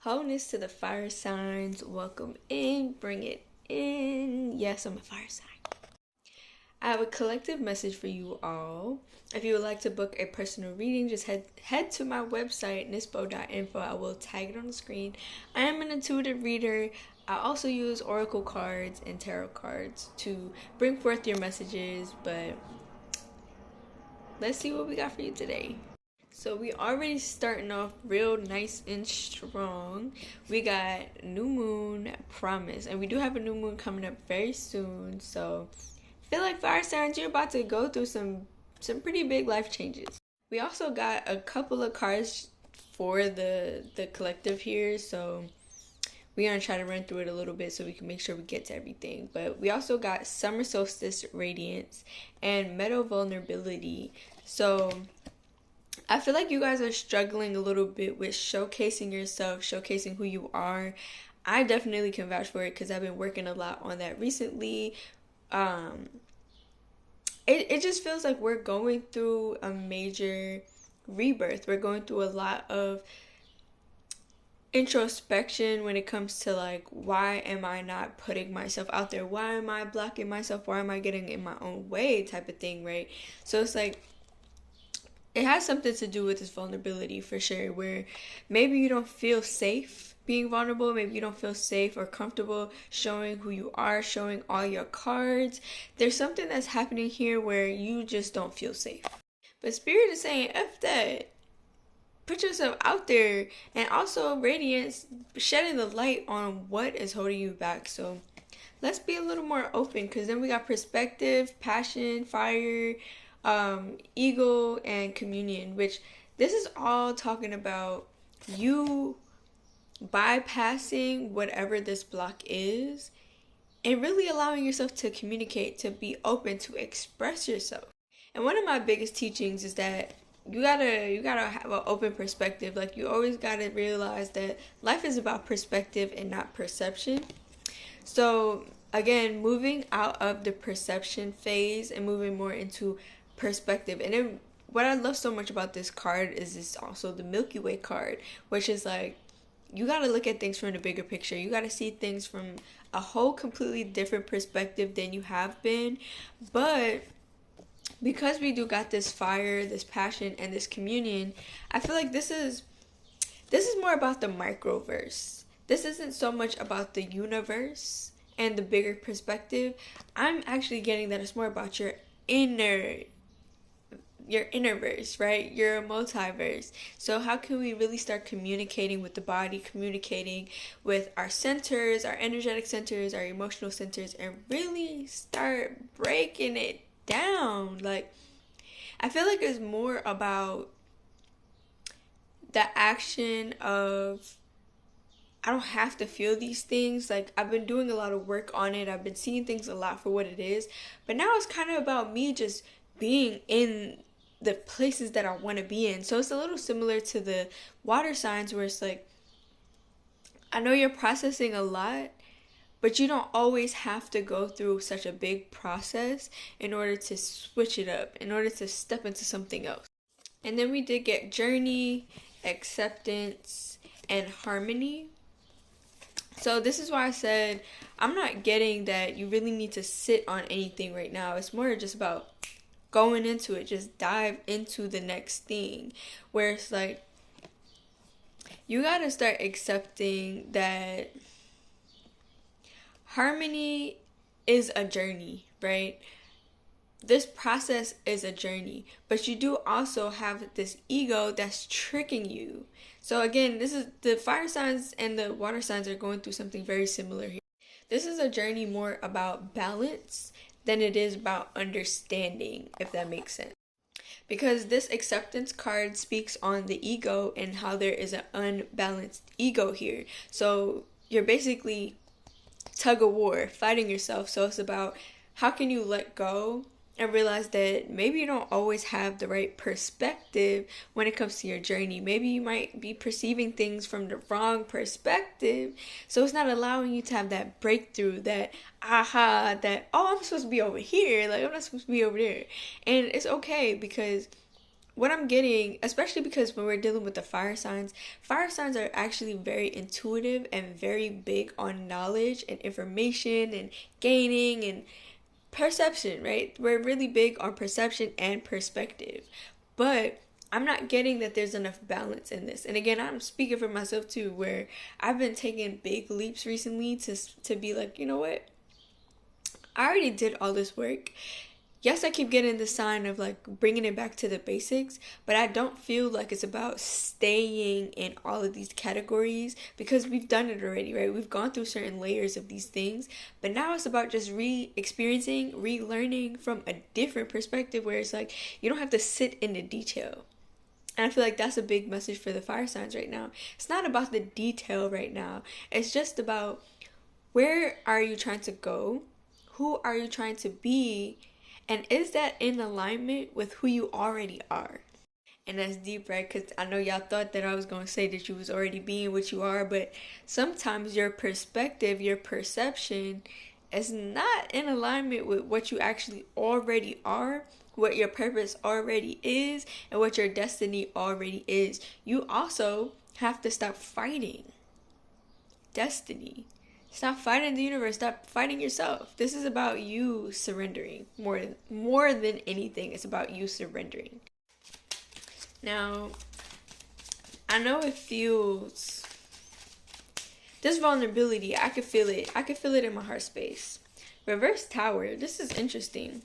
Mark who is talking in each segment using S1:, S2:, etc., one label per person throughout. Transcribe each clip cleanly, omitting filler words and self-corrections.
S1: Wholeness to the fire signs. Welcome in. Bring it in. Yes, I'm a fire sign. I have a collective message for you all. If you would like to book a personal reading, just head to my website, Knispo.info. I will tag it on the screen. I am an intuitive reader. I also use oracle cards and tarot cards to bring forth your messages, but let's see what we got for you today. So we already starting off real nice and strong. We got new moon promise, and we do have a new moon coming up very soon. So I feel like fire signs, you're about to go through some pretty big life changes. We also got a couple of cards for the collective here, so we're gonna try to run through it a little bit so we can make sure we get to everything. But we also got summer solstice radiance and meadow vulnerability. So I feel like you guys are struggling a little bit with showcasing yourself, showcasing who you are. I definitely can vouch for it because I've been working a lot on that recently. It just feels like we're going through a major rebirth. We're going through a lot of introspection when it comes to like, why am I not putting myself out there? Why am I blocking myself? Why am I getting in my own way type of thing, right? So it's like, it has something to do with this vulnerability for sure, where maybe you don't feel safe being vulnerable, maybe you don't feel safe or comfortable showing who you are, showing all your cards. There's something that's happening here where you just don't feel safe. But Spirit is saying, F that. Put yourself out there, and also radiance, shedding the light on what is holding you back. So let's be a little more open, because then we got perspective, passion, fire, ego, and communion, which this is all talking about you bypassing whatever this block is and really allowing yourself to communicate, to be open, to express yourself. And one of my biggest teachings is that you gotta have an open perspective. Like, you always gotta realize that life is about perspective and not perception. So again, moving out of the perception phase and moving more into perspective. And then what I love so much about this card is this also the Milky Way card, which is like, you got to look at things from the bigger picture. You got to see things from a whole completely different perspective than you have been. But because we do got this fire, this passion, and this communion, I feel like this is more about the microverse. This isn't so much about the universe and the bigger perspective. I'm actually getting that it's more about your innerverse, right? Your multiverse. So how can we really start communicating with the body, communicating with our centers, our energetic centers, our emotional centers, and really start breaking it down? Like, I feel like it's more about the action of, I don't have to feel these things. Like, I've been doing a lot of work on it. I've been seeing things a lot for what it is. But now it's kind of about me just being in the places that I want to be in. So it's a little similar to the water signs, where it's like, I know you're processing a lot, but you don't always have to go through such a big process in order to switch it up, in order to step into something else. And then we did get journey, acceptance, and harmony. So this is why I said I'm not getting that you really need to sit on anything right now. It's more just about going into it. Just dive into the next thing, where it's like, you gotta start accepting that harmony is a journey, right? This process is a journey, but you do also have this ego that's tricking you. So again, this is the fire signs and the water signs are going through something very similar here. This is a journey more about balance than it is about understanding, if that makes sense. Because this acceptance card speaks on the ego and how there is an unbalanced ego here. So you're basically tug of war, fighting yourself. So it's about, how can you let go and realize that maybe you don't always have the right perspective when it comes to your journey. Maybe you might be perceiving things from the wrong perspective. So it's not allowing you to have that breakthrough, that aha, that, oh, I'm supposed to be over here. Like, I'm not supposed to be over there. And it's okay, because what I'm getting, especially because when we're dealing with the fire signs are actually very intuitive and very big on knowledge and information and gaining and perception, right? We're really big on perception and perspective. But I'm not getting that there's enough balance in this. And again, I'm speaking for myself too, where I've been taking big leaps recently to be like, you know what? I already did all this work. Yes, I keep getting the sign of like bringing it back to the basics, but I don't feel like it's about staying in all of these categories because we've done it already, right? We've gone through certain layers of these things, but now it's about just re-experiencing, relearning from a different perspective where it's like you don't have to sit in the detail. And I feel like that's a big message for the fire signs right now. It's not about the detail right now. It's just about where are you trying to go? Who are you trying to be? And is that in alignment with who you already are? And that's deep, right? Because I know y'all thought that I was going to say that you was already being what you are, but sometimes your perspective, your perception is not in alignment with what you actually already are, what your purpose already is, and what your destiny already is. You also have to stop fighting destiny. Stop fighting the universe. Stop fighting yourself. This is about you surrendering more than anything. It's about you surrendering. Now, I know it feels this vulnerability. I could feel it. I could feel it in my heart space. Reverse Tower. This is interesting.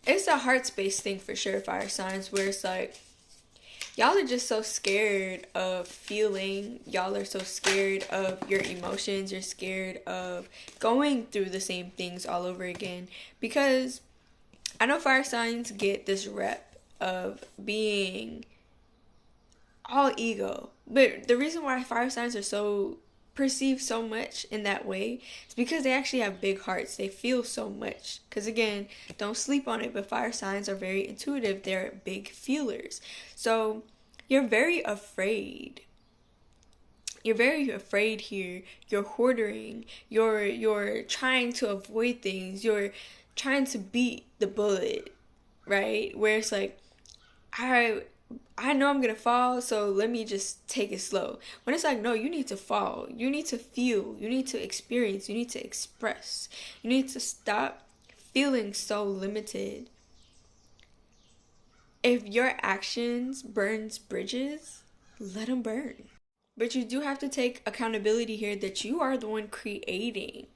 S1: It's a heart space thing for sure, fire signs, where it's like y'all are just so scared of feeling. Y'all are so scared of your emotions. You're scared of going through the same things all over again. Because I know fire signs get this rep of being all ego. But the reason why fire signs are so perceived so much in that way is because they actually have big hearts. They feel so much. Because again, don't sleep on it, but fire signs are very intuitive. They're big feelers. So you're very afraid. You're very afraid here. You're hoarding. You're trying to avoid things. You're trying to beat the bullet, right? Where it's like, I know I'm gonna fall, so let me just take it slow. When it's like, no, you need to fall. You need to feel. You need to experience. You need to express. You need to stop feeling so limited. If your actions burns bridges, let them burn. But you do have to take accountability here that you are the one creating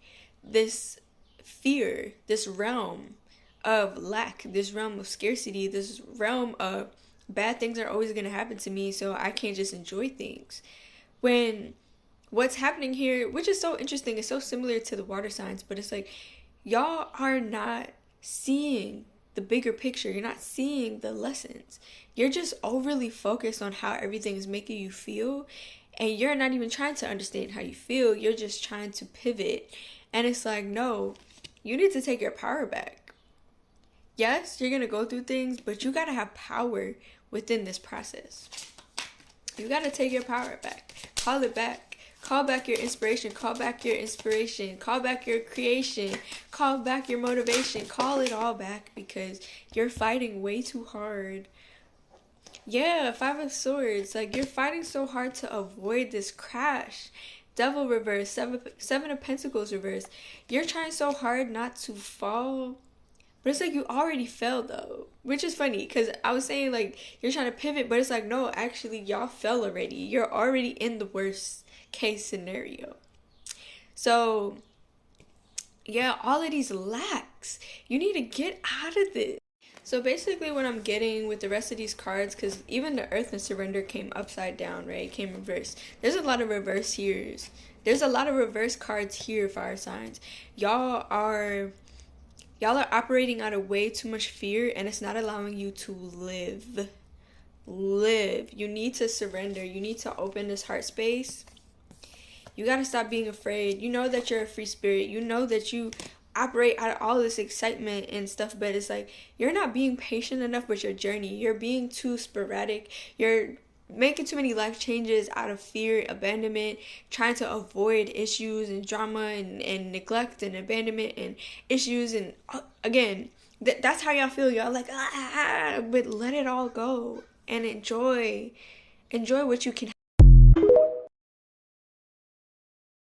S1: this fear, this realm of lack, this realm of scarcity, this realm of bad things are always going to happen to me, so I can't just enjoy things. When what's happening here, which is so interesting, is so similar to the water signs, but it's like y'all are not seeing the bigger picture. You're not seeing the lessons. You're just overly focused on how everything is making you feel, and you're not even trying to understand how you feel. You're just trying to pivot. And it's like, no, you need to take your power back. Yes, you're going to go through things, but you got to have power within this process. You got to take your power back. Call it back. Call back your inspiration. Call back your inspiration. Call back your creation. Call back your motivation. Call it all back because you're fighting way too hard. Yeah, Five of Swords. Like, you're fighting so hard to avoid this crash. Devil reverse. Seven of Pentacles reverse. You're trying so hard not to fall. But it's like you already fell though, which is funny because I was saying like you're trying to pivot, but it's like, no, actually y'all fell already. You're already in the worst case scenario. So yeah, all of these lacks, you need to get out of this. So basically what I'm getting with the rest of these cards, because even the Earth and Surrender came upside down, right? It came reversed. There's a lot of reverse here's. There's a lot of reverse cards here, fire signs. Y'all are operating out of way too much fear, and it's not allowing you to live. You need to surrender. You need to open this heart space. You got to stop being afraid. You know that you're a free spirit. You know that you operate out of all this excitement and stuff, but it's like you're not being patient enough with your journey. You're being too sporadic. You're making too many life changes out of fear, abandonment, trying to avoid issues and drama and neglect and abandonment and issues. And again, that's how y'all feel. Y'all like, but let it all go and enjoy what you can